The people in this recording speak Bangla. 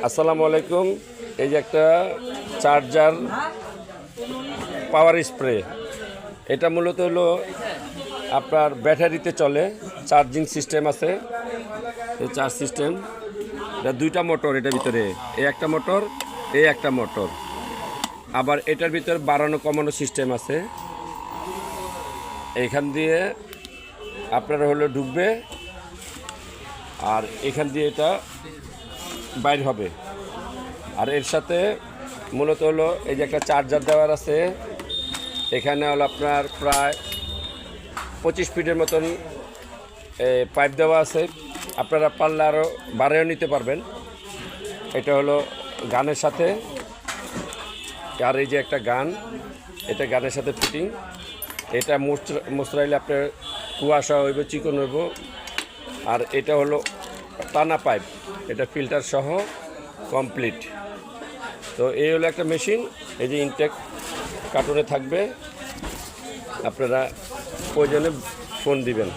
আসসালামু আলাইকুম। এই যে একটা চার্জার পাওয়ার স্প্রে, এটা মূলত হলো আপনার ব্যাটারিতে চলে, চার্জিং সিস্টেম আছে, এই চার্জ সিস্টেম। এটা দুইটা মোটর, এটার ভিতরে এই একটা মোটর, এই একটা মোটর, আবার এটার ভিতরে বাড়ানো কমানো সিস্টেম আছে। এইখান দিয়ে আপনার হলো ঢুকবে আর এখান দিয়ে এটা বাইর হবে। আর এর সাথে মূলত হলো এই যে একটা চার্জার দেওয়ার আছে, এখানে হলো আপনার প্রায় 25 ফিটের মতন পাইপ দেওয়া আছে। আপনারা পারলে আরও বাড়িয়েও নিতে পারবেন। এটা হলো গানের সাথে, আর এই যে একটা গান, এটা গানের সাথে ফিটিং। এটা মোচড়াইলে আপনার কুয়াশা হইব, চিকন হইব। আর এটা হলো টানা পাইপ, এটা ফিল্টার সহ কমপ্লিট। তো এই হলো একটা মেশিন। এই যে ইনটেক কার্টুনে থাকবে, আপনারা প্রয়োজনে ফোন দিবেন।